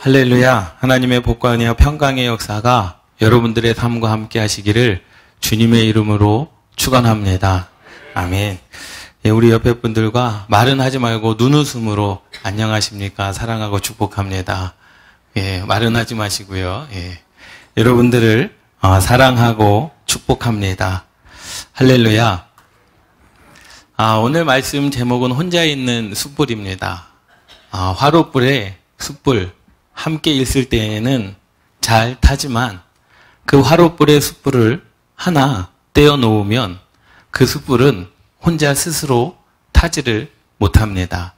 할렐루야. 하나님의 복과 은혜와 평강의 역사가 여러분들의 삶과 함께 하시기를 주님의 이름으로 축원합니다. 아멘. 예, 우리 옆에 분들과 말은 하지 말고 눈웃음으로 안녕하십니까? 사랑하고 축복합니다. 예, 말은 하지 마시고요. 예, 여러분들을 사랑하고 축복합니다. 할렐루야. 오늘 말씀 제목은 혼자 있는 숯불입니다. 화롯불에 숯불 함께 있을 때에는 잘 타지만 그 화롯불의 숯불을 하나 떼어 놓으면 그 숯불은 혼자 스스로 타지를 못합니다.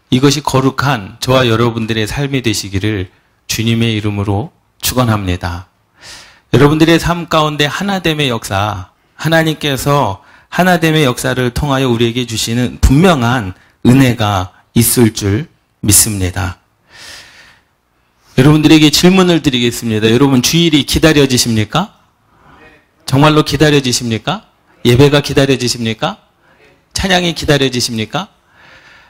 이것이 거룩한 저와 여러분들의 삶이 되시기를 주님의 이름으로 축원합니다. 여러분들의 삶 가운데 하나됨의 역사, 하나님께서 하나됨의 역사를 통하여 우리에게 주시는 분명한 은혜가 있을 줄 믿습니다. 여러분들에게 질문을 드리겠습니다. 여러분 주일이 기다려지십니까? 정말로 기다려지십니까? 예배가 기다려지십니까? 찬양이 기다려지십니까?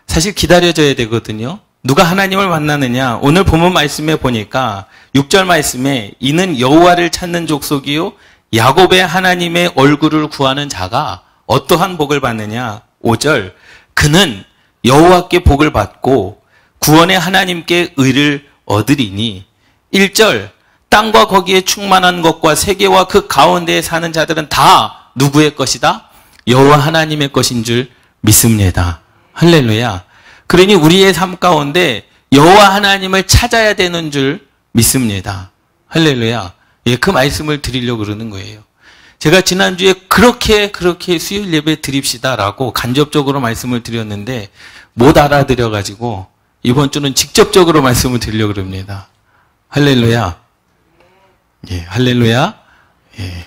사실 기다려져야 되거든요. 누가 하나님을 만나느냐? 오늘 본문 말씀에 보니까 6절 말씀에 이는 여호와를 찾는 족속이요 야곱의 하나님의 얼굴을 구하는 자가 어떠한 복을 받느냐? 5절 그는 여호와께 복을 받고 구원의 하나님께 의를 얻으리니 1절 땅과 거기에 충만한 것과 세계와 그 가운데에 사는 자들은 다 누구의 것이다? 여호와 하나님의 것인 줄 믿습니다. 할렐루야. 그러니 우리의 삶 가운데 여호와 하나님을 찾아야 되는 줄 믿습니다. 할렐루야. 예, 그 말씀을 드리려고 그러는 거예요. 제가 지난주에 그렇게 수요일 예배 드립시다라고 간접적으로 말씀을 드렸는데 못 알아들여가지고 이번 주는 직접적으로 말씀을 드리려고 그럽니다. 할렐루야. 예, 할렐루야. 예.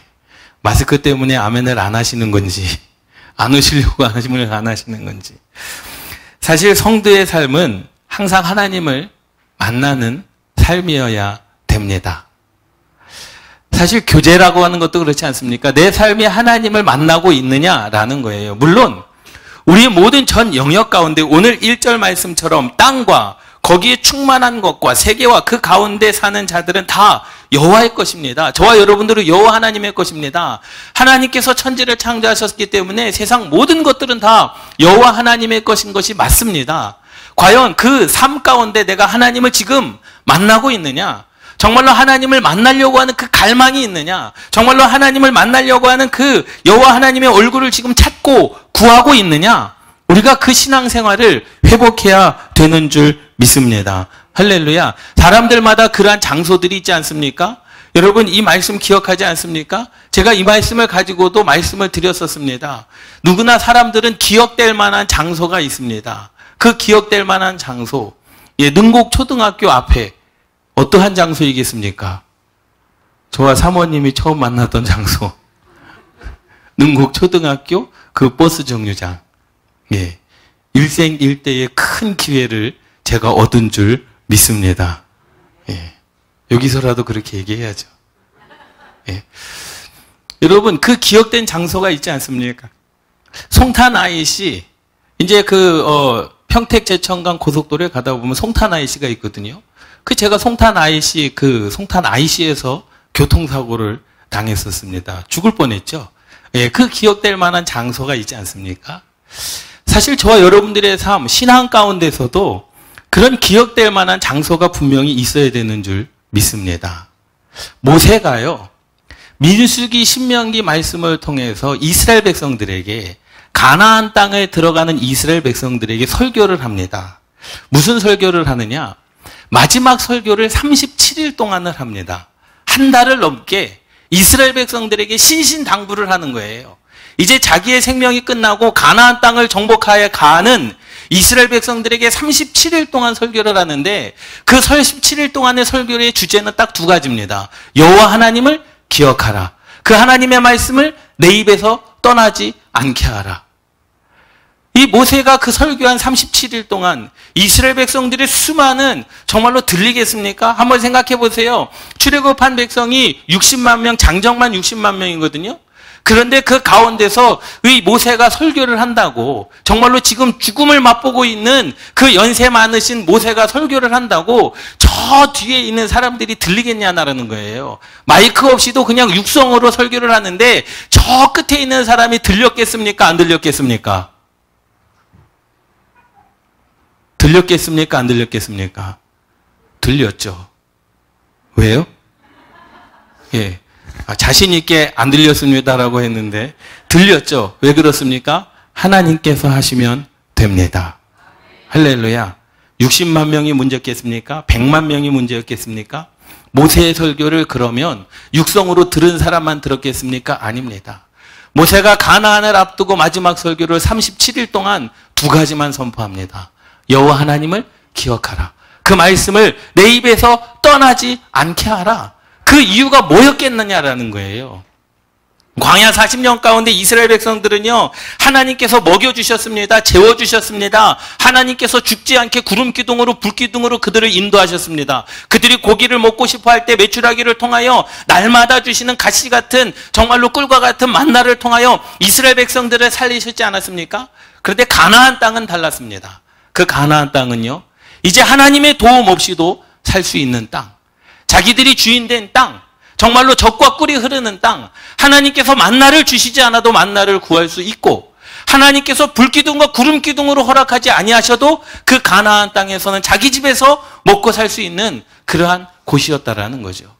마스크 때문에 아멘을 안 하시는 건지, 안 오시려고 아멘을 안 하시는 건지. 사실 성도의 삶은 항상 하나님을 만나는 삶이어야 됩니다. 사실 교제라고 하는 것도 그렇지 않습니까? 내 삶이 하나님을 만나고 있느냐라는 거예요. 물론 우리의 모든 전 영역 가운데 오늘 1절 말씀처럼 땅과 거기에 충만한 것과 세계와 그 가운데 사는 자들은 다 여호와의 것입니다. 저와 여러분들은 여호와 하나님의 것입니다. 하나님께서 천지를 창조하셨기 때문에 세상 모든 것들은 다 여호와 하나님의 것인 것이 맞습니다. 과연 그 삶 가운데 내가 하나님을 지금 만나고 있느냐? 정말로 하나님을 만나려고 하는 그 갈망이 있느냐? 정말로 하나님을 만나려고 하는 그 여호와 하나님의 얼굴을 지금 찾고 구하고 있느냐? 우리가 그 신앙생활을 회복해야 되는 줄 믿습니다. 할렐루야. 사람들마다 그러한 장소들이 있지 않습니까? 여러분 이 말씀 기억하지 않습니까? 제가 이 말씀을 가지고도 말씀을 드렸었습니다. 누구나 사람들은 기억될 만한 장소가 있습니다. 그 기억될 만한 장소, 능곡 초등학교 앞에 어떠한 장소이겠습니까? 저와 사모님이 처음 만났던 장소. 능곡 초등학교 그 버스 정류장. 예. 일생일대의 큰 기회를 제가 얻은 줄 믿습니다. 예. 여기서라도 그렇게 얘기해야죠. 예. 여러분, 그 기억된 장소가 있지 않습니까? 송탄 IC, 이제 평택 제천간 고속도로에 가다 보면 송탄 IC가 있거든요. 제가 송탄 IC에서 교통사고를 당했었습니다. 죽을 뻔했죠. 예, 그 기억될 만한 장소가 있지 않습니까? 사실 저와 여러분들의 삶, 신앙 가운데서도 그런 기억될 만한 장소가 분명히 있어야 되는 줄 믿습니다. 모세가요, 민수기 신명기 말씀을 통해서 이스라엘 백성들에게 가나안 땅에 들어가는 이스라엘 백성들에게 설교를 합니다. 무슨 설교를 하느냐? 마지막 설교를 37일 동안을 합니다. 한 달을 넘게 이스라엘 백성들에게 신신당부를 하는 거예요. 이제 자기의 생명이 끝나고 가나안 땅을 정복하여 가는 이스라엘 백성들에게 37일 동안 설교를 하는데 그 37일 동안의 설교의 주제는 딱 두 가지입니다. 여호와 하나님을 기억하라. 그 하나님의 말씀을 내 입에서 떠나지 않게 하라. 이 모세가 그 설교한 37일 동안 이스라엘 백성들의 수많은, 정말로 들리겠습니까? 한번 생각해 보세요. 출애굽한 백성이 60만 명, 장정만 60만 명이거든요. 그런데 그 가운데서 의 모세가 설교를 한다고, 정말로 지금 죽음을 맛보고 있는 그 연세 많으신 모세가 설교를 한다고 저 뒤에 있는 사람들이 들리겠냐라는 거예요. 마이크 없이도 그냥 육성으로 설교를 하는데 저 끝에 있는 사람이 들렸겠습니까? 안 들렸겠습니까? 들렸겠습니까? 안 들렸겠습니까? 들렸죠. 왜요? 예. 자신 있게 안 들렸습니다라고 했는데 들렸죠. 왜 그렇습니까? 하나님께서 하시면 됩니다. 할렐루야. 60만 명이 문제였겠습니까? 100만 명이 문제였겠습니까? 모세의 설교를 그러면 육성으로 들은 사람만 들었겠습니까? 아닙니다. 모세가 가나안을 앞두고 마지막 설교를 37일 동안 두 가지만 선포합니다. 여호와 하나님을 기억하라. 그 말씀을 내 입에서 떠나지 않게 하라. 그 이유가 뭐였겠느냐라는 거예요. 광야 40년 가운데 이스라엘 백성들은요, 하나님께서 먹여주셨습니다. 재워주셨습니다. 하나님께서 죽지 않게 구름기둥으로 불기둥으로 그들을 인도하셨습니다. 그들이 고기를 먹고 싶어 할 때 메추라기를 통하여 날마다 주시는 가시 같은, 정말로 꿀과 같은 만나를 통하여 이스라엘 백성들을 살리셨지 않았습니까? 그런데 가나안 땅은 달랐습니다. 그 가나안 땅은요, 이제 하나님의 도움 없이도 살 수 있는 땅, 자기들이 주인된 땅, 정말로 젖과 꿀이 흐르는 땅, 하나님께서 만나를 주시지 않아도 만나를 구할 수 있고, 하나님께서 불기둥과 구름기둥으로 허락하지 아니하셔도 그 가나안 땅에서는 자기 집에서 먹고 살 수 있는 그러한 곳이었다라는 거죠.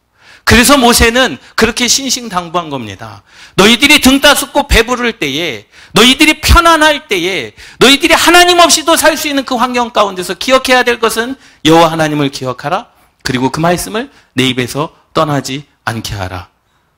그래서 모세는 그렇게 신신당부한 겁니다. 너희들이 등 따숩고 배부를 때에, 너희들이 편안할 때에, 너희들이 하나님 없이도 살 수 있는 그 환경 가운데서 기억해야 될 것은 여호와 하나님을 기억하라. 그리고 그 말씀을 내 입에서 떠나지 않게 하라.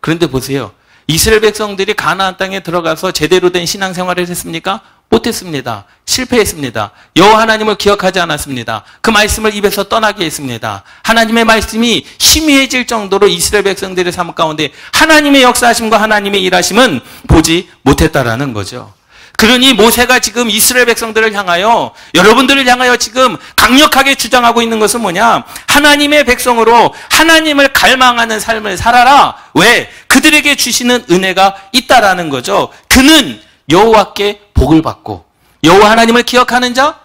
그런데 보세요. 이스라엘 백성들이 가나안 땅에 들어가서 제대로 된 신앙생활을 했습니까? 못했습니다. 실패했습니다. 여호와 하나님을 기억하지 않았습니다. 그 말씀을 입에서 떠나게 했습니다. 하나님의 말씀이 희미해질 정도로 이스라엘 백성들의 삶 가운데 하나님의 역사하심과 하나님의 일하심은 보지 못했다라는 거죠. 그러니 모세가 지금 이스라엘 백성들을 향하여, 여러분들을 향하여 지금 강력하게 주장하고 있는 것은 뭐냐? 하나님의 백성으로 하나님을 갈망하는 삶을 살아라. 왜? 그들에게 주시는 은혜가 있다라는 거죠. 그는 여호와께 복을 받고, 여호와 하나님을 기억하는 자,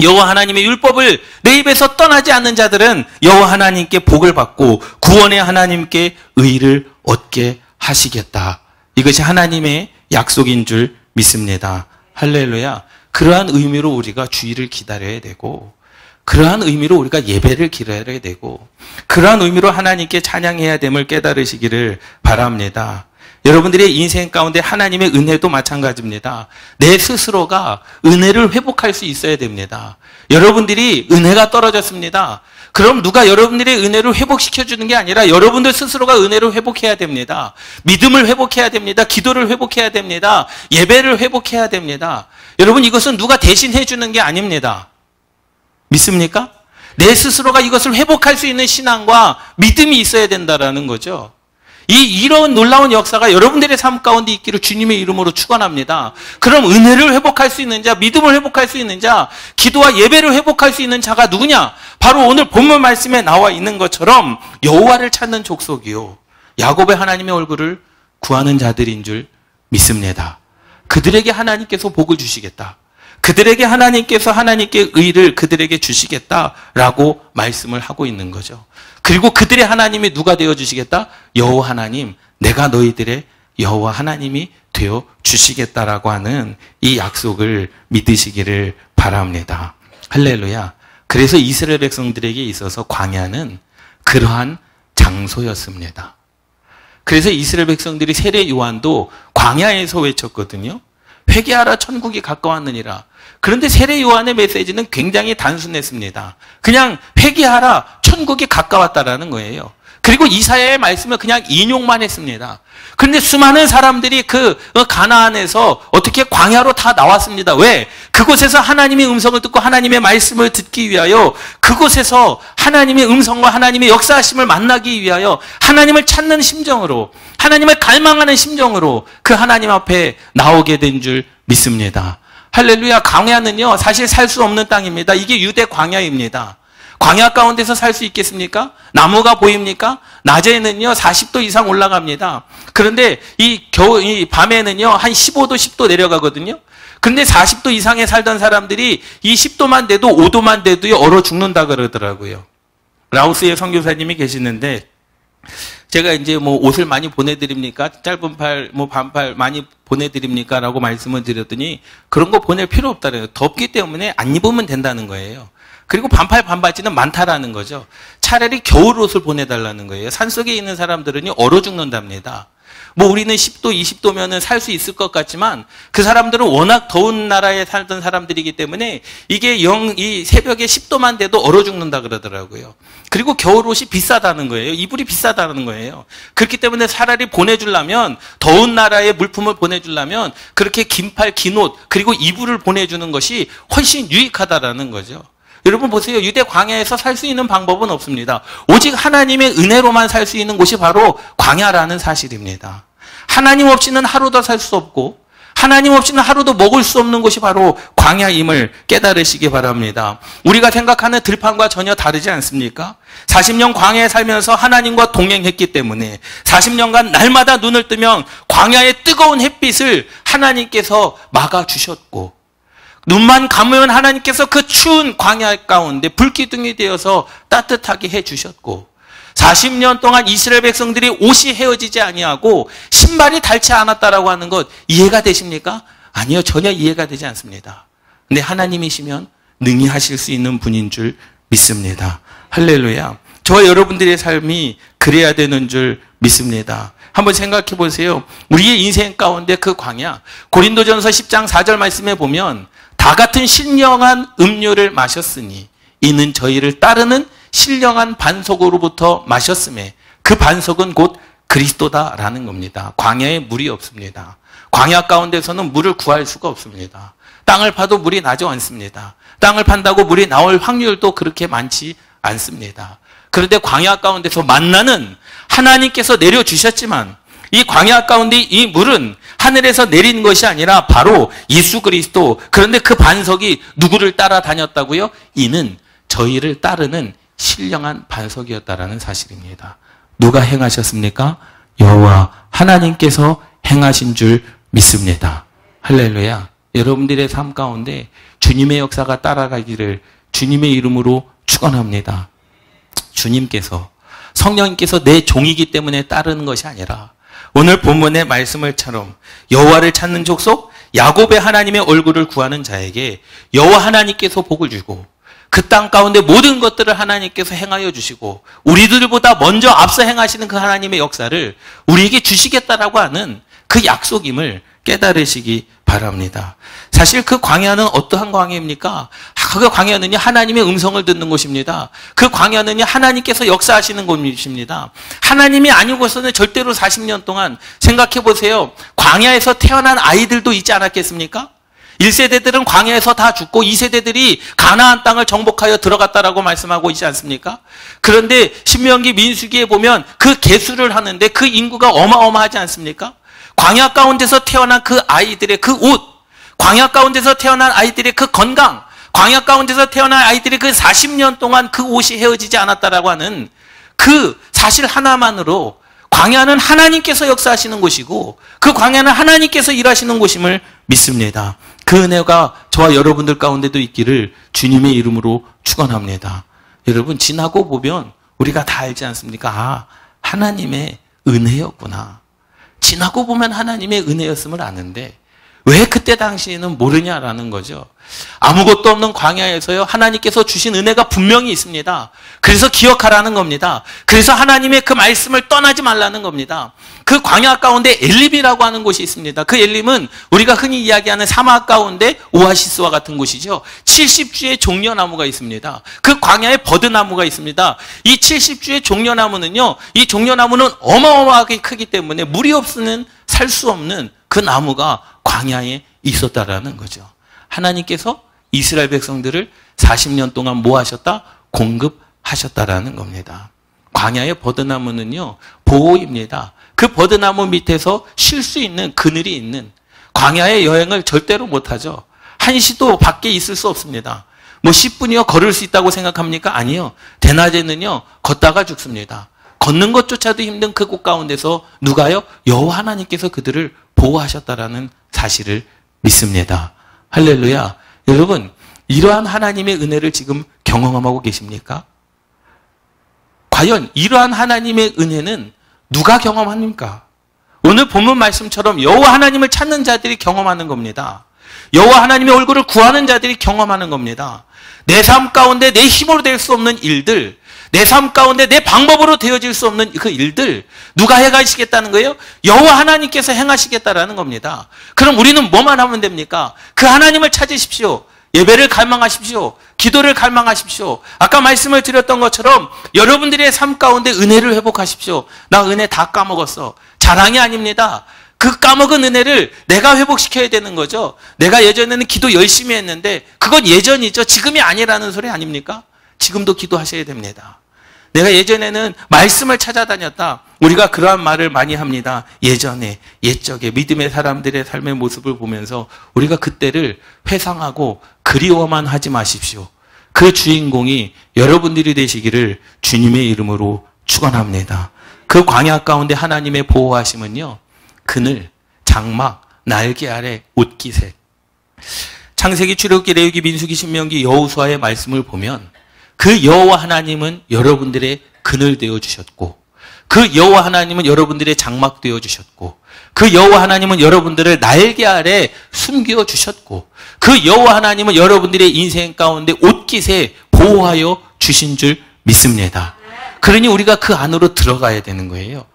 여호와 하나님의 율법을 내 입에서 떠나지 않는 자들은 여호와 하나님께 복을 받고 구원의 하나님께 의를 얻게 하시겠다. 이것이 하나님의 약속인 줄 믿습니다. 할렐루야. 그러한 의미로 우리가 주일을 기다려야 되고, 그러한 의미로 우리가 예배를 기다려야 되고, 그러한 의미로 하나님께 찬양해야 됨을 깨달으시기를 바랍니다. 여러분들의 인생 가운데 하나님의 은혜도 마찬가지입니다. 내 스스로가 은혜를 회복할 수 있어야 됩니다. 여러분들이 은혜가 떨어졌습니다. 그럼 누가 여러분들의 은혜를 회복시켜주는 게 아니라 여러분들 스스로가 은혜를 회복해야 됩니다. 믿음을 회복해야 됩니다. 기도를 회복해야 됩니다. 예배를 회복해야 됩니다. 여러분, 이것은 누가 대신 해주는 게 아닙니다. 믿습니까? 내 스스로가 이것을 회복할 수 있는 신앙과 믿음이 있어야 된다라는 거죠. 이런 놀라운 역사가 여러분들의 삶 가운데 있기를 주님의 이름으로 축원합니다. 그럼 은혜를 회복할 수 있는 자, 믿음을 회복할 수 있는 자, 기도와 예배를 회복할 수 있는 자가 누구냐? 바로 오늘 본문 말씀에 나와 있는 것처럼 여호와를 찾는 족속이요, 야곱의 하나님의 얼굴을 구하는 자들인 줄 믿습니다. 그들에게 하나님께서 복을 주시겠다. 그들에게 하나님께서 하나님께 의를 그들에게 주시겠다라고 말씀을 하고 있는 거죠. 그리고 그들의 하나님이 누가 되어 주시겠다? 여호와 하나님, 내가 너희들의 여호와 하나님이 되어 주시겠다라고 하는 이 약속을 믿으시기를 바랍니다. 할렐루야. 그래서 이스라엘 백성들에게 있어서 광야는 그러한 장소였습니다. 그래서 이스라엘 백성들이 세례 요한도 광야에서 외쳤거든요. 회개하라, 천국이 가까웠느니라. 그런데 세례 요한의 메시지는 굉장히 단순했습니다. 그냥 회개하라, 천국이 가까웠다라는 거예요. 그리고 이사야의 말씀을 그냥 인용만 했습니다. 그런데 수많은 사람들이 그 가나안에서 어떻게 광야로 다 나왔습니다. 왜? 그곳에서 하나님의 음성을 듣고 하나님의 말씀을 듣기 위하여, 그곳에서 하나님의 음성과 하나님의 역사하심을 만나기 위하여 하나님을 찾는 심정으로, 하나님을 갈망하는 심정으로 그 하나님 앞에 나오게 된 줄 믿습니다. 할렐루야. 광야는요, 사실 살 수 없는 땅입니다. 이게 유대 광야입니다. 광야 가운데서 살 수 있겠습니까? 나무가 보입니까? 낮에는요 40도 이상 올라갑니다. 그런데 이 밤에는요 한 15도 10도 내려가거든요. 근데 40도 이상에 살던 사람들이 이 10도만 돼도 5도만 돼도 얼어 죽는다 그러더라고요. 라오스의 선교사님이 계시는데 제가 이제 뭐 옷을 많이 보내드립니까? 짧은 팔, 뭐 반팔 많이 보내드립니까? 라고 말씀을 드렸더니 그런 거 보낼 필요 없다래요. 덥기 때문에 안 입으면 된다는 거예요. 그리고 반팔 반바지는 많다라는 거죠. 차라리 겨울 옷을 보내달라는 거예요. 산속에 있는 사람들은 얼어 죽는답니다. 뭐 우리는 10도, 20도면은 살 수 있을 것 같지만 그 사람들은 워낙 더운 나라에 살던 사람들이기 때문에 이게 이 새벽에 10도만 돼도 얼어 죽는다 그러더라고요. 그리고 겨울옷이 비싸다는 거예요. 이불이 비싸다는 거예요. 그렇기 때문에 차라리 보내주려면 더운 나라에 물품을 보내주려면 그렇게 긴팔, 긴옷 그리고 이불을 보내주는 것이 훨씬 유익하다라는 거죠. 여러분 보세요. 유대 광야에서 살 수 있는 방법은 없습니다. 오직 하나님의 은혜로만 살 수 있는 곳이 바로 광야라는 사실입니다. 하나님 없이는 하루도 살 수 없고 하나님 없이는 하루도 먹을 수 없는 곳이 바로 광야임을 깨달으시기 바랍니다. 우리가 생각하는 들판과 전혀 다르지 않습니까? 40년 광야에 살면서 하나님과 동행했기 때문에 40년간 날마다 눈을 뜨면 광야의 뜨거운 햇빛을 하나님께서 막아주셨고 눈만 감으면 하나님께서 그 추운 광야 가운데 불기둥이 되어서 따뜻하게 해주셨고 40년 동안 이스라엘 백성들이 옷이 헤어지지 아니하고 신발이 닳지 않았다라고 하는 것 이해가 되십니까? 아니요, 전혀 이해가 되지 않습니다. 근데 하나님이시면 능히 하실 수 있는 분인 줄 믿습니다. 할렐루야. 저와 여러분들의 삶이 그래야 되는 줄 믿습니다. 한번 생각해 보세요. 우리의 인생 가운데 그 광야, 고린도전서 10장 4절 말씀에 보면 다 같은 신령한 음료를 마셨으니 이는 저희를 따르는 신령한 반석으로부터 마셨음에 그 반석은 곧 그리스도다라는 겁니다. 광야에 물이 없습니다. 광야 가운데서는 물을 구할 수가 없습니다. 땅을 파도 물이 나지 않습니다. 땅을 판다고 물이 나올 확률도 그렇게 많지 않습니다. 그런데 광야 가운데서 만나는 하나님께서 내려주셨지만 이 광야 가운데 이 물은 하늘에서 내린 것이 아니라 바로 예수 그리스도. 그런데 그 반석이 누구를 따라다녔다고요? 이는 저희를 따르는 신령한 반석이었다라는 사실입니다. 누가 행하셨습니까? 여호와 하나님께서 행하신 줄 믿습니다. 할렐루야. 여러분들의 삶 가운데 주님의 역사가 따라가기를 주님의 이름으로 축원합니다. 주님께서 성령님께서 내 종이기 때문에 따르는 것이 아니라 오늘 본문의 말씀을처럼 여호와를 찾는 족속 야곱의 하나님의 얼굴을 구하는 자에게 여호와 하나님께서 복을 주고 그 땅 가운데 모든 것들을 하나님께서 행하여 주시고 우리들보다 먼저 앞서 행하시는 그 하나님의 역사를 우리에게 주시겠다라고 하는 그 약속임을 깨달으시기 바랍니다. 사실 그 광야는 어떠한 광야입니까? 그 광야는요 하나님의 음성을 듣는 곳입니다. 그 광야는요 하나님께서 역사하시는 곳입니다. 하나님이 아니고서는 절대로 40년 동안 생각해 보세요. 광야에서 태어난 아이들도 있지 않았겠습니까? 1세대들은 광야에서 다 죽고 2세대들이 가나안 땅을 정복하여 들어갔다라고 말씀하고 있지 않습니까? 그런데 신명기 민수기에 보면 그 계수를 하는데 그 인구가 어마어마하지 않습니까? 광야 가운데서 태어난 그 아이들의 그 옷, 광야 가운데서 태어난 아이들의 그 건강, 광야 가운데서 태어난 아이들의 그 40년 동안 그 옷이 헤어지지 않았다라고 하는 그 사실 하나만으로 광야는 하나님께서 역사하시는 곳이고 그 광야는 하나님께서 일하시는 곳임을 믿습니다. 그 은혜가 저와 여러분들 가운데도 있기를 주님의 이름으로 축원합니다. 여러분 지나고 보면 우리가 다 알지 않습니까? 아, 하나님의 은혜였구나. 지나고 보면 하나님의 은혜였음을 아는데 왜 그때 당시에는 모르냐라는 거죠. 아무것도 없는 광야에서요 하나님께서 주신 은혜가 분명히 있습니다. 그래서 기억하라는 겁니다. 그래서 하나님의 그 말씀을 떠나지 말라는 겁니다. 그 광야 가운데 엘림이라고 하는 곳이 있습니다. 그 엘림은 우리가 흔히 이야기하는 사막 가운데 오아시스와 같은 곳이죠. 70주의 종려나무가 있습니다. 그 광야에 버드나무가 있습니다. 이 70주의 종려나무는요 이 종려나무는 어마어마하게 크기 때문에 물이 없으면 살 수 없는 그 나무가 광야에 있었다라는 거죠. 하나님께서 이스라엘 백성들을 40년 동안 뭐 하셨다? 공급하셨다라는 겁니다. 광야의 버드나무는요 보호입니다. 그 버드나무 밑에서 쉴 수 있는 그늘이 있는 광야의 여행을 절대로 못하죠. 한시도 밖에 있을 수 없습니다. 뭐 10분이요 걸을 수 있다고 생각합니까? 아니요. 대낮에는요 걷다가 죽습니다. 걷는 것조차도 힘든 그 곳 가운데서 누가요? 여호와 하나님께서 그들을 보호하셨다라는 사실을 믿습니다. 할렐루야. 여러분, 이러한 하나님의 은혜를 지금 경험하고 계십니까? 과연 이러한 하나님의 은혜는 누가 경험합니까? 오늘 본문 말씀처럼 여호와 하나님을 찾는 자들이 경험하는 겁니다. 여호와 하나님의 얼굴을 구하는 자들이 경험하는 겁니다. 내 삶 가운데 내 힘으로 될 수 없는 일들, 내 삶 가운데 내 방법으로 되어질 수 없는 그 일들 누가 행하시겠다는 거예요? 여호와 하나님께서 행하시겠다라는 겁니다. 그럼 우리는 뭐만 하면 됩니까? 그 하나님을 찾으십시오. 예배를 갈망하십시오. 기도를 갈망하십시오. 아까 말씀을 드렸던 것처럼 여러분들의 삶 가운데 은혜를 회복하십시오. 나 은혜 다 까먹었어. 자랑이 아닙니다. 그 까먹은 은혜를 내가 회복시켜야 되는 거죠. 내가 예전에는 기도 열심히 했는데 그건 예전이죠. 지금이 아니라는 소리 아닙니까? 지금도 기도하셔야 됩니다. 내가 예전에는 말씀을 찾아다녔다. 우리가 그러한 말을 많이 합니다. 예전에, 옛적에 믿음의 사람들의 삶의 모습을 보면서 우리가 그때를 회상하고 그리워만 하지 마십시오. 그 주인공이 여러분들이 되시기를 주님의 이름으로 축원합니다. 그 광야 가운데 하나님의 보호하심은요. 그늘, 장막, 날개 아래 옷깃에. 창세기, 출애굽기, 레위기, 민수기, 신명기, 여호수아의 말씀을 보면 그 여호와 하나님은 여러분들의 그늘 되어 주셨고 그 여호와 하나님은 여러분들의 장막 되어 주셨고 그 여호와 하나님은 여러분들을 날개 아래 숨겨 주셨고 그 여호와 하나님은 여러분들의 인생 가운데 옷깃에 보호하여 주신 줄 믿습니다. 그러니 우리가 그 안으로 들어가야 되는 거예요.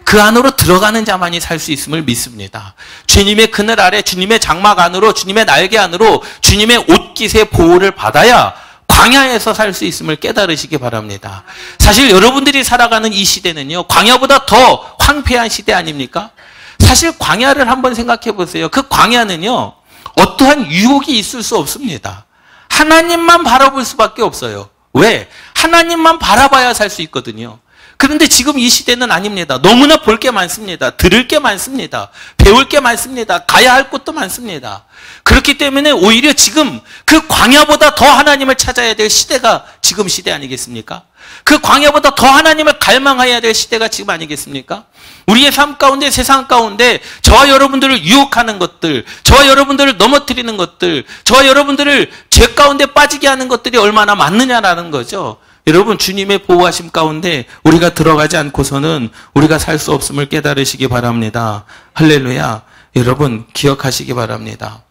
그 안으로 들어가는 자만이 살 수 있음을 믿습니다. 주님의 그늘 아래, 주님의 장막 안으로, 주님의 날개 안으로, 주님의 옷깃의 보호를 받아야 광야에서 살 수 있음을 깨달으시기 바랍니다. 사실 여러분들이 살아가는 이 시대는요, 광야보다 더 황폐한 시대 아닙니까? 사실 광야를 한번 생각해 보세요. 그 광야는요, 어떠한 유혹이 있을 수 없습니다. 하나님만 바라볼 수밖에 없어요. 왜? 하나님만 바라봐야 살 수 있거든요. 그런데 지금 이 시대는 아닙니다. 너무나 볼 게 많습니다. 들을 게 많습니다. 배울 게 많습니다. 가야 할 곳도 많습니다. 그렇기 때문에 오히려 지금 그 광야보다 더 하나님을 찾아야 될 시대가 지금 시대 아니겠습니까? 그 광야보다 더 하나님을 갈망해야 될 시대가 지금 아니겠습니까? 우리의 삶 가운데, 세상 가운데 저와 여러분들을 유혹하는 것들, 저와 여러분들을 넘어뜨리는 것들, 저와 여러분들을 죄 가운데 빠지게 하는 것들이 얼마나 많느냐라는 거죠. 여러분, 주님의 보호하심 가운데 우리가 들어가지 않고서는 우리가 살 수 없음을 깨달으시기 바랍니다. 할렐루야. 여러분, 기억하시기 바랍니다.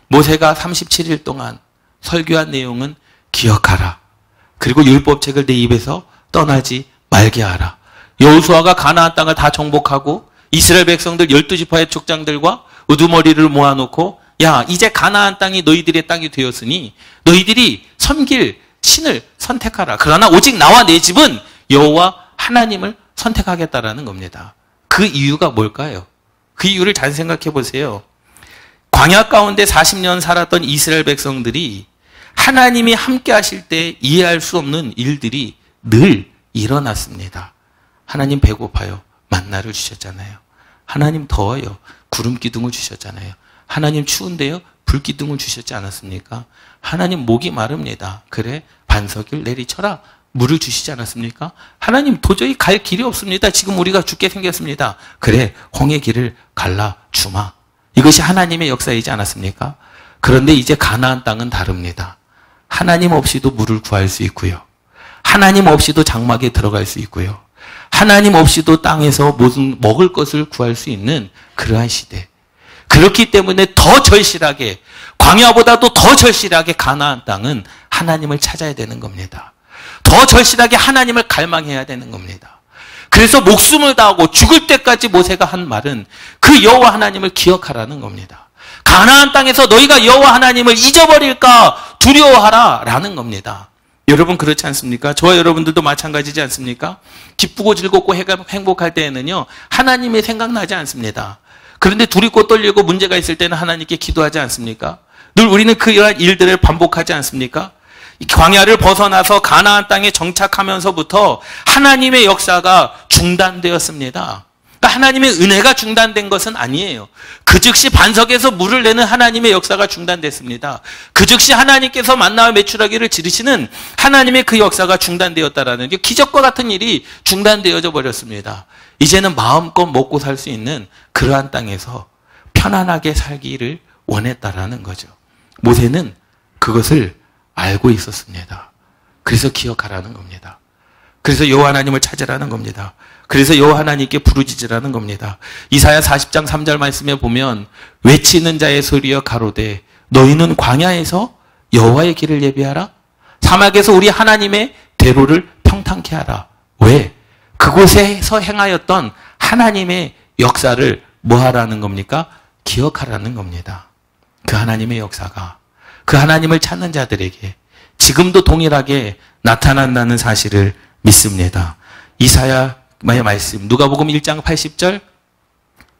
모세가 37일 동안 설교한 내용은 기억하라. 그리고 율법책을 내 입에서 떠나지 말게 하라. 여호수아가 가나안 땅을 다 정복하고 이스라엘 백성들 12지파의 족장들과 우두머리를 모아놓고 야, 이제 가나안 땅이 너희들의 땅이 되었으니 너희들이 섬길 신을 선택하라. 그러나 오직 나와 내 집은 여호와 하나님을 선택하겠다라는 겁니다. 그 이유가 뭘까요? 그 이유를 잘 생각해 보세요. 광야 가운데 40년 살았던 이스라엘 백성들이 하나님이 함께 하실 때 이해할 수 없는 일들이 늘 일어났습니다. 하나님 배고파요. 만나를 주셨잖아요. 하나님 더워요. 구름 기둥을 주셨잖아요. 하나님 추운데요. 불 기둥을 주셨지 않았습니까? 하나님 목이 마릅니다. 그래 반석을 내리쳐라. 물을 주시지 않았습니까? 하나님 도저히 갈 길이 없습니다. 지금 우리가 죽게 생겼습니다. 그래 홍해 길을 갈라 주마. 이것이 하나님의 역사이지 않았습니까? 그런데 이제 가나안 땅은 다릅니다. 하나님 없이도 물을 구할 수 있고요. 하나님 없이도 장막에 들어갈 수 있고요. 하나님 없이도 땅에서 모든 먹을 것을 구할 수 있는 그러한 시대. 그렇기 때문에 더 절실하게, 광야보다도 더 절실하게 가나안 땅은 하나님을 찾아야 되는 겁니다. 더 절실하게 하나님을 갈망해야 되는 겁니다. 그래서 목숨을 다하고 죽을 때까지 모세가 한 말은 그 여호와 하나님을 기억하라는 겁니다. 가나안 땅에서 너희가 여호와 하나님을 잊어버릴까 두려워하라 라는 겁니다. 여러분 그렇지 않습니까? 저와 여러분들도 마찬가지지 않습니까? 기쁘고 즐겁고 행복할 때에는요 하나님이 생각나지 않습니다. 그런데 두렵고 떨리고 문제가 있을 때는 하나님께 기도하지 않습니까? 늘 우리는 그러한 일들을 반복하지 않습니까? 광야를 벗어나서 가나안 땅에 정착하면서부터 하나님의 역사가 중단되었습니다. 그러니까 하나님의 은혜가 중단된 것은 아니에요. 그 즉시 반석에서 물을 내는 하나님의 역사가 중단됐습니다. 그 즉시 하나님께서 만나와 메추라기를 지르시는 하나님의 그 역사가 중단되었다라는 게 기적과 같은 일이 중단되어져 버렸습니다. 이제는 마음껏 먹고 살 수 있는 그러한 땅에서 편안하게 살기를 원했다라는 거죠. 모세는 그것을 알고 있었습니다. 그래서 기억하라는 겁니다. 그래서 여호와 하나님을 찾으라는 겁니다. 그래서 여호와 하나님께 부르짖으라는 겁니다. 이사야 40장 3절 말씀에 보면 외치는 자의 소리여 가로되 너희는 광야에서 여호와의 길을 예비하라. 사막에서 우리 하나님의 대로를 평탄케 하라. 왜? 그곳에서 행하였던 하나님의 역사를 뭐 하라는 겁니까? 기억하라는 겁니다. 그 하나님의 역사가 그 하나님을 찾는 자들에게 지금도 동일하게 나타난다는 사실을 믿습니다. 이사야의 말씀, 누가복음 1장 80절,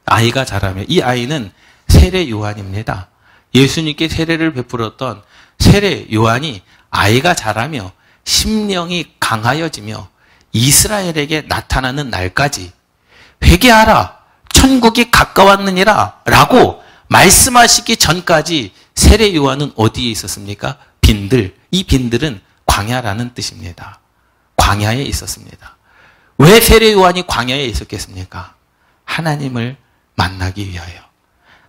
아이가 자라며, 이 아이는 세례 요한입니다. 예수님께 세례를 베풀었던 세례 요한이 아이가 자라며 심령이 강하여지며 이스라엘에게 나타나는 날까지 회개하라, 천국이 가까웠느니라 라고 말씀하시기 전까지 세례 요한은 어디에 있었습니까? 빈들. 이 빈들은 광야라는 뜻입니다. 광야에 있었습니다. 왜 세례 요한이 광야에 있었겠습니까? 하나님을 만나기 위하여.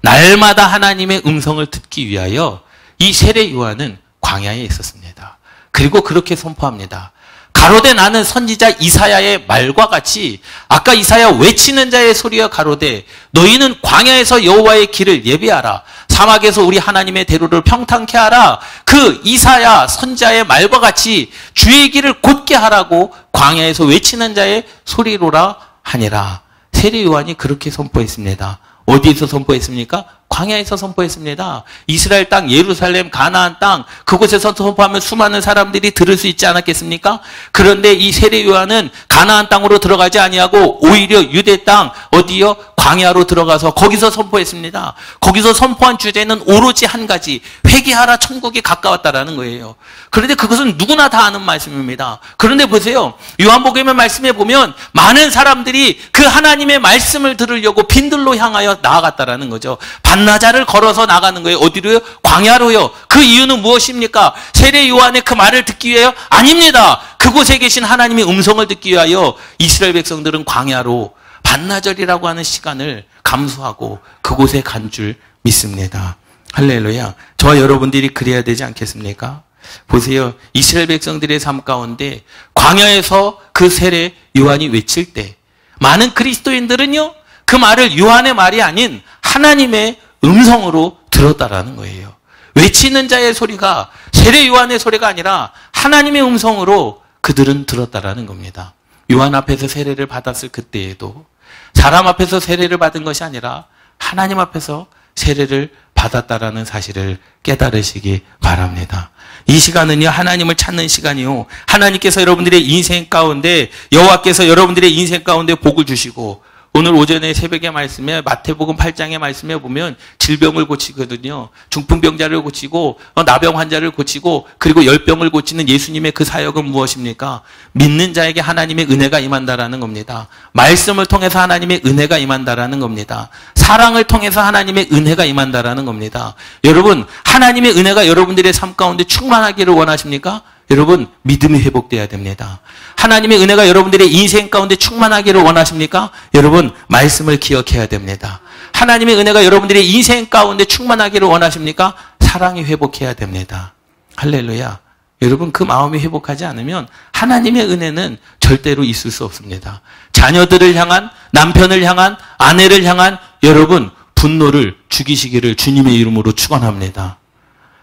날마다 하나님의 음성을 듣기 위하여 이 세례 요한은 광야에 있었습니다. 그리고 그렇게 선포합니다. 가로되 나는 선지자 이사야의 말과 같이 아까 이사야 외치는 자의 소리여 가로되 너희는 광야에서 여호와의 길을 예비하라. 사막에서 우리 하나님의 대로를 평탄케 하라. 그 이사야 선지자의 말과 같이 주의 길을 곧게 하라고 광야에서 외치는 자의 소리로라 하니라. 세례 요한이 그렇게 선포했습니다. 어디에서 선포했습니까? 광야에서 선포했습니다. 이스라엘 땅, 예루살렘, 가나안 땅, 그곳에서 선포하면 수많은 사람들이 들을 수 있지 않았겠습니까? 그런데 이 세례 요한은 가나안 땅으로 들어가지 아니하고 오히려 유대 땅, 어디요? 광야로 들어가서 거기서 선포했습니다. 거기서 선포한 주제는 오로지 한 가지, 회개하라, 천국이 가까웠다라는 거예요. 그런데 그것은 누구나 다 아는 말씀입니다. 그런데 보세요. 요한복음의 말씀에 보면 많은 사람들이 그 하나님의 말씀을 들으려고 빈들로 향하여 나아갔다라는 거죠. 반나절을 걸어서 나가는 거예요. 어디로요? 광야로요. 그 이유는 무엇입니까? 세례 요한의 그 말을 듣기 위해요? 아닙니다. 그곳에 계신 하나님의 음성을 듣기 위하여 이스라엘 백성들은 광야로 반나절이라고 하는 시간을 감수하고 그곳에 간 줄 믿습니다. 할렐루야. 저와 여러분들이 그래야 되지 않겠습니까? 보세요. 이스라엘 백성들의 삶 가운데 광야에서 그 세례 요한이 외칠 때 많은 그리스도인들은요, 그 말을 요한의 말이 아닌 하나님의 음성으로 들었다라는 거예요. 외치는 자의 소리가 세례 요한의 소리가 아니라 하나님의 음성으로 그들은 들었다라는 겁니다. 요한 앞에서 세례를 받았을 그때에도 사람 앞에서 세례를 받은 것이 아니라 하나님 앞에서 세례를 받았다라는 사실을 깨달으시기 바랍니다. 이 시간은요, 하나님을 찾는 시간이요. 하나님께서 여러분들의 인생 가운데, 여호와께서 여러분들의 인생 가운데 복을 주시고, 오늘 오전에 새벽의 말씀에 마태복음 8장의 말씀에 보면 질병을 고치거든요. 중풍병자를 고치고 나병 환자를 고치고 그리고 열병을 고치는 예수님의 그 사역은 무엇입니까? 믿는 자에게 하나님의 은혜가 임한다라는 겁니다. 말씀을 통해서 하나님의 은혜가 임한다라는 겁니다. 사랑을 통해서 하나님의 은혜가 임한다라는 겁니다. 여러분, 하나님의 은혜가 여러분들의 삶 가운데 충만하기를 원하십니까? 여러분, 믿음이 회복돼야 됩니다. 하나님의 은혜가 여러분들의 인생 가운데 충만하기를 원하십니까? 여러분, 말씀을 기억해야 됩니다. 하나님의 은혜가 여러분들의 인생 가운데 충만하기를 원하십니까? 사랑이 회복해야 됩니다. 할렐루야. 여러분, 그 마음이 회복하지 않으면 하나님의 은혜는 절대로 있을 수 없습니다. 자녀들을 향한, 남편을 향한, 아내를 향한 여러분, 분노를 죽이시기를 주님의 이름으로 축원합니다.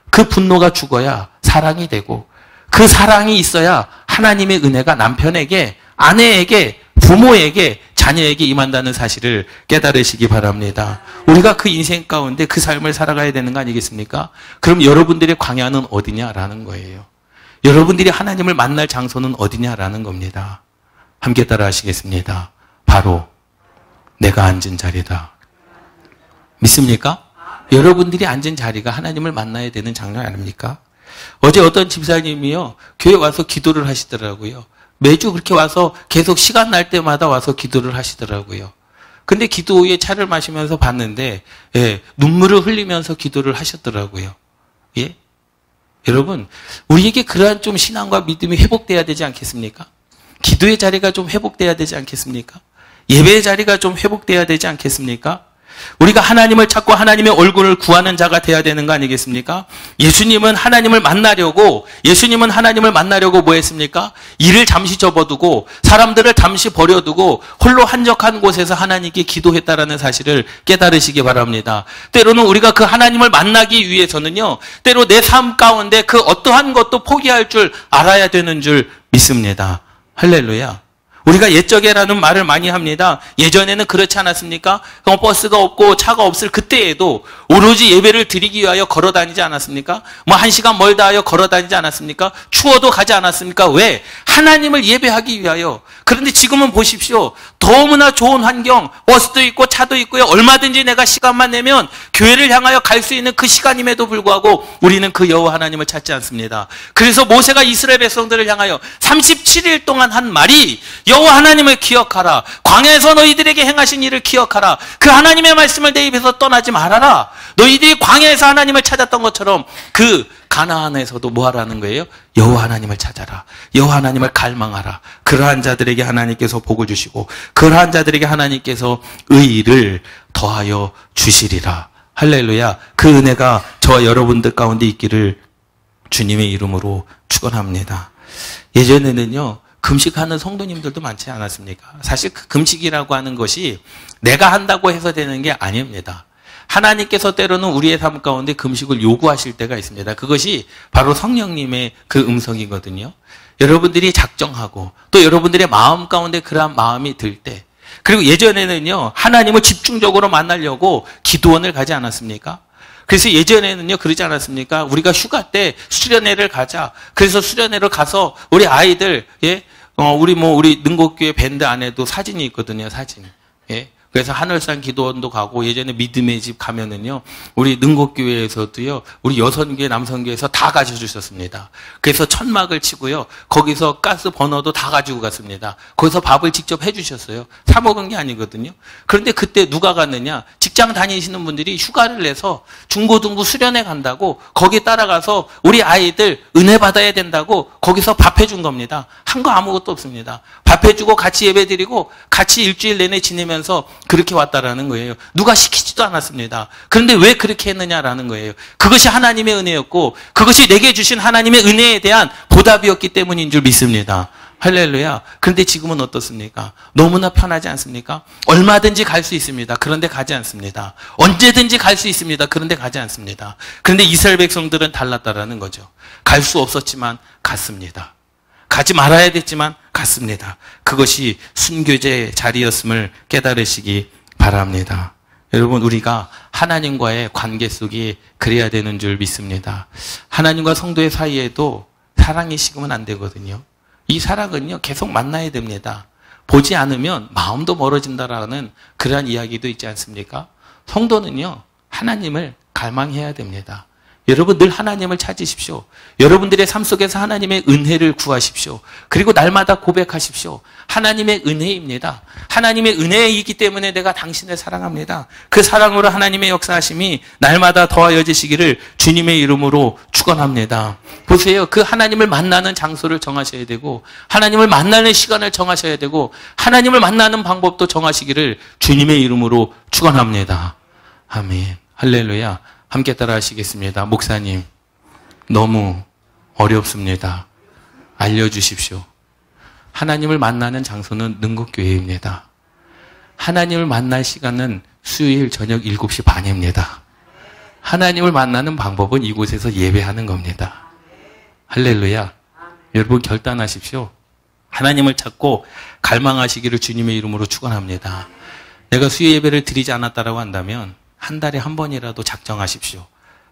그 분노가 죽어야 사랑이 되고, 그 사랑이 있어야 하나님의 은혜가 남편에게, 아내에게, 부모에게, 자녀에게 임한다는 사실을 깨달으시기 바랍니다. 우리가 그 인생 가운데 그 삶을 살아가야 되는 거 아니겠습니까? 그럼 여러분들의 광야는 어디냐라는 거예요. 여러분들이 하나님을 만날 장소는 어디냐라는 겁니다. 함께 따라 하시겠습니다. 바로 내가 앉은 자리다. 믿습니까? 여러분들이 앉은 자리가 하나님을 만나야 되는 장면 아닙니까? 어제 어떤 집사님이요, 교회 와서 기도를 하시더라고요. 매주 그렇게 와서 계속 시간 날 때마다 와서 기도를 하시더라고요. 근데 기도 후에 차를 마시면서 봤는데 예, 눈물을 흘리면서 기도를 하셨더라고요. 예? 여러분, 우리에게 그러한 좀 신앙과 믿음이 회복돼야 되지 않겠습니까? 기도의 자리가 좀 회복돼야 되지 않겠습니까? 예배의 자리가 좀 회복돼야 되지 않겠습니까? 우리가 하나님을 찾고 하나님의 얼굴을 구하는 자가 돼야 되는 거 아니겠습니까? 예수님은 하나님을 만나려고 뭐 했습니까? 일을 잠시 접어두고 사람들을 잠시 버려두고 홀로 한적한 곳에서 하나님께 기도했다라는 사실을 깨달으시기 바랍니다. 때로는 우리가 그 하나님을 만나기 위해서는요, 때로 내 삶 가운데 그 어떠한 것도 포기할 줄 알아야 되는 줄 믿습니다. 할렐루야. 우리가 옛적에라는 말을 많이 합니다. 예전에는 그렇지 않았습니까? 버스가 없고 차가 없을 그때에도 오로지 예배를 드리기 위하여 걸어 다니지 않았습니까? 뭐 1시간 멀다 하여 걸어 다니지 않았습니까? 추워도 가지 않았습니까? 왜? 하나님을 예배하기 위하여. 그런데 지금은 보십시오. 너무나 좋은 환경, 버스도 있고 차도 있고요. 얼마든지 내가 시간만 내면 교회를 향하여 갈 수 있는 그 시간임에도 불구하고 우리는 그 여호와 하나님을 찾지 않습니다. 그래서 모세가 이스라엘 백성들을 향하여 37일 동안 한 말이 여호와 하나님을 기억하라. 광야에서 너희들에게 행하신 일을 기억하라. 그 하나님의 말씀을 내 입에서 떠나지 말아라. 너희들이 광야에서 하나님을 찾았던 것처럼 그 가나안에서도 뭐 하라는 거예요? 여호와 하나님을 찾아라. 여호와 하나님을 갈망하라. 그러한 자들에게 하나님께서 복을 주시고 그러한 자들에게 하나님께서 의를 더하여 주시리라. 할렐루야. 그 은혜가 저와 여러분들 가운데 있기를 주님의 이름으로 축원합니다. 예전에는요, 금식하는 성도님들도 많지 않았습니까? 사실 그 금식이라고 하는 것이 내가 한다고 해서 되는 게 아닙니다. 하나님께서 때로는 우리의 삶 가운데 금식을 요구하실 때가 있습니다. 그것이 바로 성령님의 그 음성이거든요. 여러분들이 작정하고 또 여러분들의 마음 가운데 그러한 마음이 들 때, 그리고 예전에는요, 하나님을 집중적으로 만나려고 기도원을 가지 않았습니까? 그래서 예전에는요, 그러지 않았습니까? 우리가 휴가 때 수련회를 가자. 그래서 수련회를 가서 우리 아이들, 예, 우리 능곡교회 밴드 안에도 사진이 있거든요, 사진. 예. 그래서 하늘산 기도원도 가고, 예전에 믿음의 집 가면은요, 우리 능곡교회에서도요, 우리 여선교회, 남선교회에서 다 가져주셨습니다. 그래서 천막을 치고요, 거기서 가스 버너도 다 가지고 갔습니다. 거기서 밥을 직접 해주셨어요. 사 먹은 게 아니거든요. 그런데 그때 누가 갔느냐? 직장 다니시는 분들이 휴가를 내서 중고등부 수련회 간다고 거기 따라가서 우리 아이들 은혜 받아야 된다고 거기서 밥 해준 겁니다. 한 거 아무것도 없습니다. 밥 해주고 같이 예배드리고 같이 일주일 내내 지내면서 그렇게 왔다라는 거예요. 누가 시키지도 않았습니다. 그런데 왜 그렇게 했느냐라는 거예요. 그것이 하나님의 은혜였고 그것이 내게 주신 하나님의 은혜에 대한 보답이었기 때문인 줄 믿습니다. 할렐루야. 그런데 지금은 어떻습니까? 너무나 편하지 않습니까? 얼마든지 갈 수 있습니다. 그런데 가지 않습니다. 언제든지 갈 수 있습니다. 그런데 가지 않습니다. 그런데 이스라엘 백성들은 달랐다라는 거죠. 갈 수 없었지만 갔습니다. 가지 말아야 됐지만 갔습니다. 그것이 순교제의 자리였음을 깨달으시기 바랍니다. 여러분, 우리가 하나님과의 관계 속에 그래야 되는 줄 믿습니다. 하나님과 성도의 사이에도 사랑이 식으면 안 되거든요. 이 사랑은요, 계속 만나야 됩니다. 보지 않으면 마음도 멀어진다라는 그러한 이야기도 있지 않습니까? 성도는요, 하나님을 갈망해야 됩니다. 여러분, 늘 하나님을 찾으십시오. 여러분들의 삶 속에서 하나님의 은혜를 구하십시오. 그리고 날마다 고백하십시오. 하나님의 은혜입니다. 하나님의 은혜이기 때문에 내가 당신을 사랑합니다. 그 사랑으로 하나님의 역사하심이 날마다 더하여지시기를 주님의 이름으로 축원합니다. 보세요. 그 하나님을 만나는 장소를 정하셔야 되고 하나님을 만나는 시간을 정하셔야 되고 하나님을 만나는 방법도 정하시기를 주님의 이름으로 축원합니다. 아멘. 할렐루야. 함께 따라 하시겠습니다. 목사님, 너무 어렵습니다. 알려주십시오. 하나님을 만나는 장소는 능곡교회입니다. 하나님을 만날 시간은 수요일 저녁 7시 반입니다. 하나님을 만나는 방법은 이곳에서 예배하는 겁니다. 할렐루야. 여러분 결단하십시오. 하나님을 찾고 갈망하시기를 주님의 이름으로 축원합니다. 내가 수요 예배를 드리지 않았다라고 한다면 한 달에 한 번이라도 작정하십시오.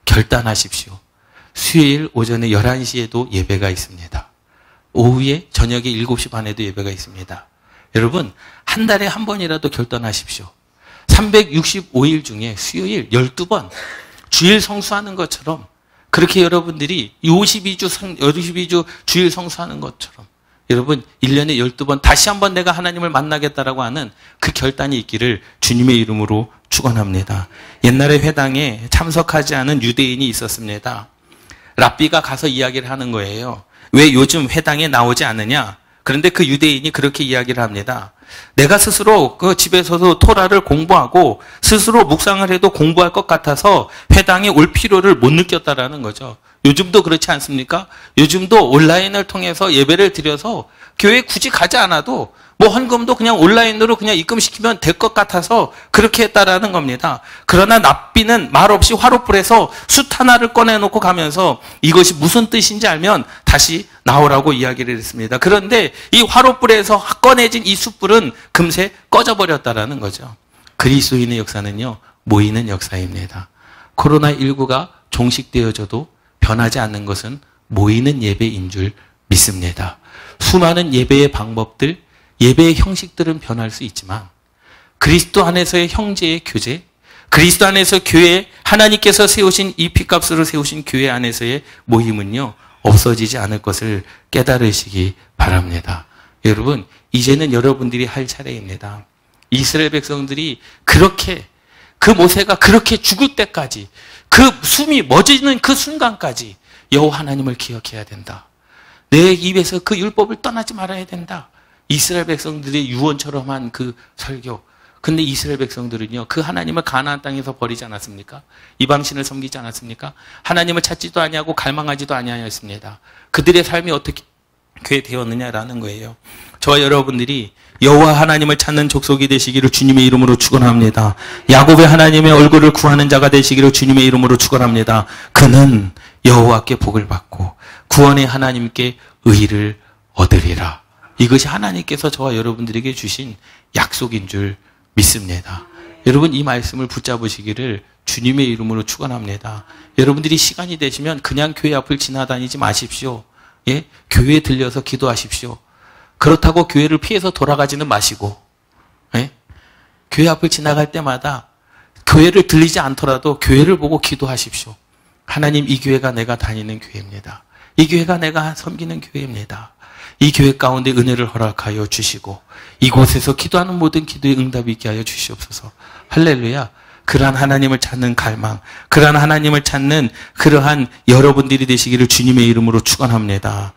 결단하십시오. 수요일 오전에 11시에도 예배가 있습니다. 오후에 저녁에 7시 반에도 예배가 있습니다. 여러분, 한 달에 한 번이라도 결단하십시오. 365일 중에 수요일 12번 주일 성수하는 것처럼 그렇게 여러분들이 52주 주일 성수하는 것처럼 여러분 1년에 12번 다시 한번 내가 하나님을 만나겠다라고 하는 그 결단이 있기를 주님의 이름으로 축원합니다. 옛날에 회당에 참석하지 않은 유대인이 있었습니다. 랍비가 가서 이야기를 하는 거예요. 왜 요즘 회당에 나오지 않느냐? 그런데 그 유대인이 그렇게 이야기를 합니다. 내가 스스로 그 집에서도 토라를 공부하고 스스로 묵상을 해도 공부할 것 같아서 회당에 올 필요를 못 느꼈다라는 거죠. 요즘도 그렇지 않습니까? 요즘도 온라인을 통해서 예배를 드려서 교회 굳이 가지 않아도 뭐 헌금도 그냥 온라인으로 그냥 입금시키면 될 것 같아서 그렇게 했다라는 겁니다. 그러나 랍비는 말없이 화롯불에서 숯 하나를 꺼내놓고 가면서 이것이 무슨 뜻인지 알면 다시 나오라고 이야기를 했습니다. 그런데 이 화롯불에서 꺼내진 이 숯불은 금세 꺼져버렸다라는 거죠. 그리스도인의 역사는요, 모이는 역사입니다. 코로나19가 종식되어져도 변하지 않는 것은 모이는 예배인 줄 믿습니다. 수많은 예배의 방법들, 예배의 형식들은 변할 수 있지만 그리스도 안에서의 형제의 교제, 그리스도 안에서 교회, 하나님께서 세우신 이 핏값으로 세우신 교회 안에서의 모임은요, 없어지지 않을 것을 깨달으시기 바랍니다. 여러분, 이제는 여러분들이 할 차례입니다. 이스라엘 백성들이 그렇게, 그 모세가 그렇게 죽을 때까지, 그 숨이 멎는 그 순간까지 여호와 하나님을 기억해야 된다. 내 입에서 그 율법을 떠나지 말아야 된다. 이스라엘 백성들의 유언처럼 한 그 설교. 근데 이스라엘 백성들은요, 그 하나님을 가나안 땅에서 버리지 않았습니까? 이방신을 섬기지 않았습니까? 하나님을 찾지도 아니하고 갈망하지도 아니하였습니다. 그들의 삶이 어떻게 되었느냐라는 거예요. 저와 여러분들이 여호와 하나님을 찾는 족속이 되시기를 주님의 이름으로 축원합니다. 야곱의 하나님의 얼굴을 구하는 자가 되시기를 주님의 이름으로 축원합니다. 그는 여호와께 복을 받고 구원의 하나님께 의를 얻으리라. 이것이 하나님께서 저와 여러분들에게 주신 약속인 줄 믿습니다. 여러분, 이 말씀을 붙잡으시기를 주님의 이름으로 축원합니다. 여러분들이 시간이 되시면 그냥 교회 앞을 지나다니지 마십시오. 예? 교회에 들려서 기도하십시오. 그렇다고 교회를 피해서 돌아가지는 마시고, 예? 교회 앞을 지나갈 때마다 교회를 들리지 않더라도 교회를 보고 기도하십시오. 하나님, 이 교회가 내가 다니는 교회입니다. 이 교회가 내가 섬기는 교회입니다. 이 교회 가운데 은혜를 허락하여 주시고 이곳에서 기도하는 모든 기도에 응답이 있게 하여 주시옵소서. 할렐루야. 그러한 하나님을 찾는 갈망, 그러한 하나님을 찾는 그러한 여러분들이 되시기를 주님의 이름으로 축원합니다.